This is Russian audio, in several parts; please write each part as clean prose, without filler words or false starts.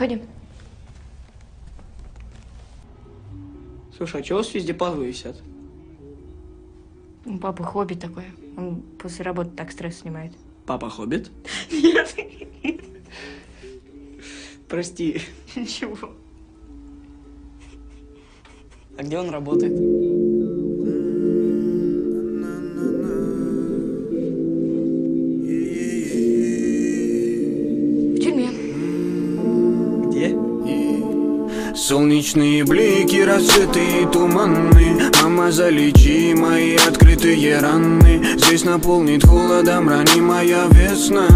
Проходи. Слушай, а чего у вас везде пазлы висят? У папы хобби такое. Он после работы так стресс снимает. Папа хоббит? Нет. Прости. Ничего. А где он работает? В тюрьме. Где? Солнечные блики, рассветы и туманы. Мама, залечи мои открытые раны. Здесь наполнит холодом ранимая весна.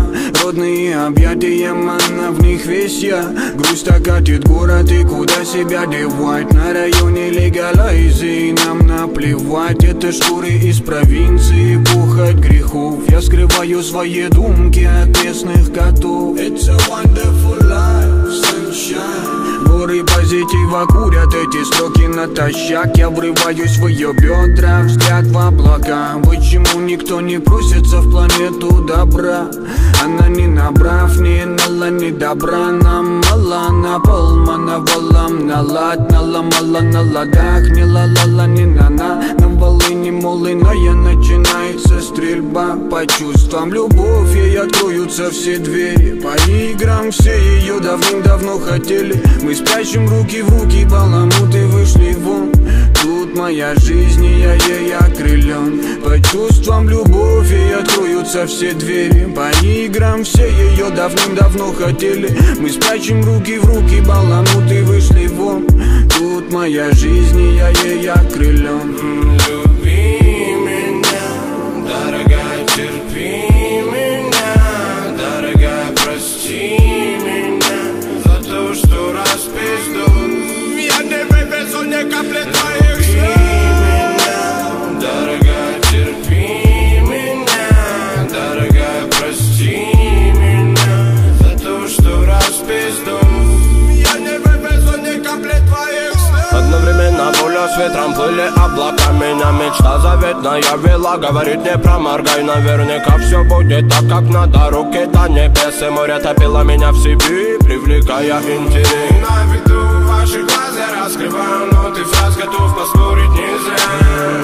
Родные объятия, манна, в них весь я. Грусть окатит город, и куда себя девать? На районе легалайзы, нам наплевать. Это шкуры из провинции, пухоть грехов. Я скрываю свои думки от местных котов. It's a wonderful life, sunshine. Горы позитива курят эти строки натощак. Я врываюсь в ее бедра, взгляд в облака. Почему никто не просится в планету добра? Она не набрав, не нала, не добра. Нам мало, на полмана валам, налад, наломала на ладах. Не ла-ла-ла, не на-на, на волыни молыная. Начинается стрельба по чувствам. Любовь, ей откроются все двери. По играм все ее давным-давно хотели. Мы спрячем руки в руки, баламуты вышли вон. Тут моя жизнь, и я ей окрылен. По чувствам любовь, ей откроются все двери. По играм все ее давным-давно хотели. Мы спрячем руки в руки, баламуты вышли вон. Тут моя жизнь, и я ей окрылен. Люби меня, дорогая, терпи меня. Дорогая, прости меня за то, что распизду. Я не вывезу ни капли твоих слез. Дорогая, терпи меня. Дорогая, прости меня за то, что распизду. Я не вывезу ни капли твоих слез. Одновременно пуля с ветром плыли облака. Меня мечта заветная вела. Говорит, не проморгай, наверняка все будет так, как надо. Руки до небес, и море топило меня в себе, привлекая интерес. На виду ваши глаза раскрываю, но ты фраз готов поспорить не зря.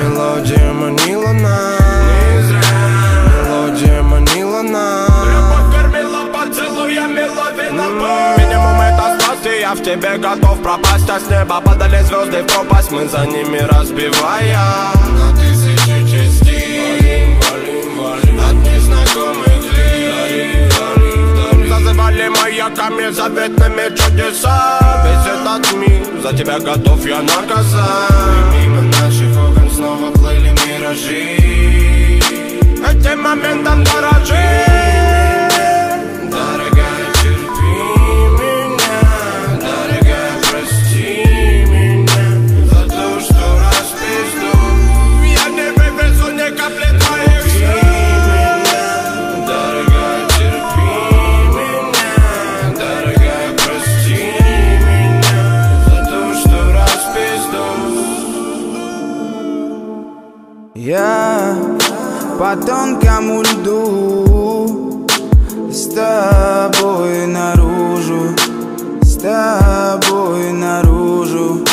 Мелодия манила нас, не зря. Мелодия манила нас. Любовь кормила поцелуями, ловила боль. Минимум это страсти, я в тебе готов пропасть. А с неба падали звезды в пропасть, мы за ними разбивая на тысячи частей. От незнакомых лиц зазывали маяками заветными чудеса. Весь этот мир за тебя готов я наказать. И мимо наших окон снова плыли миражи. Этим моментом дорожи. Дорогая, терпи меня. Дорогая, прости меня за то, что распизду. Я не вывезу ни капли твоих слез. Дорогая, терпи меня. Дорогая, прости меня за то, что распизду. Я по тонкому льду, с тобой наружу, с тобой наружу,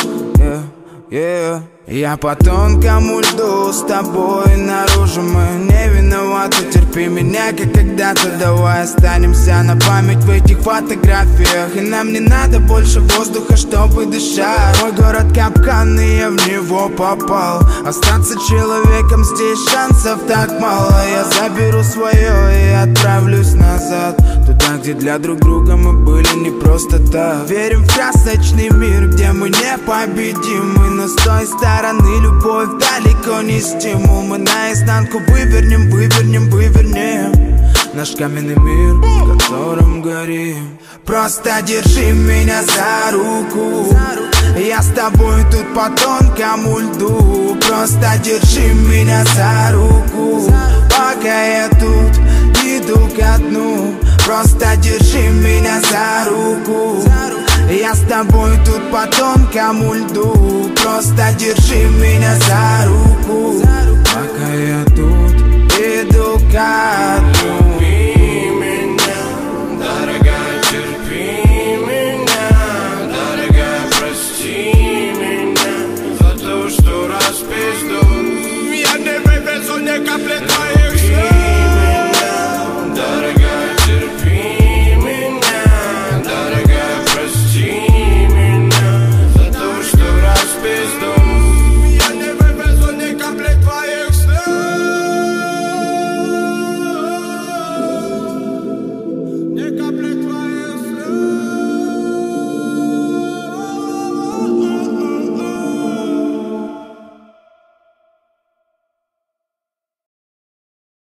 yeah. Я по тонкому льду, с тобой наружу. Мы не виноваты, терпи меня, как когда-то. Давай останемся на память в этих фотографиях. И нам не надо больше воздуха, чтобы дышать. Мой город капкан, и я в него попал. Остаться человеком здесь шансов так мало. Я заберу свое и отправлюсь назад, туда, где для друг друга мы были не просто так. Верим в красочный мир, где мы непобедимы. Но с той стороны любовь далеко не стимул. Мы наизнанку вывернем, вывернем, вывернем наш каменный мир, в котором горим. Просто держи меня за руку, я с тобой тут по тонкому льду. Просто держи меня за руку, пока я тут иду ко дну. Просто держи меня за руку, я с тобой тут по тонкому льду. Просто держи меня за руку.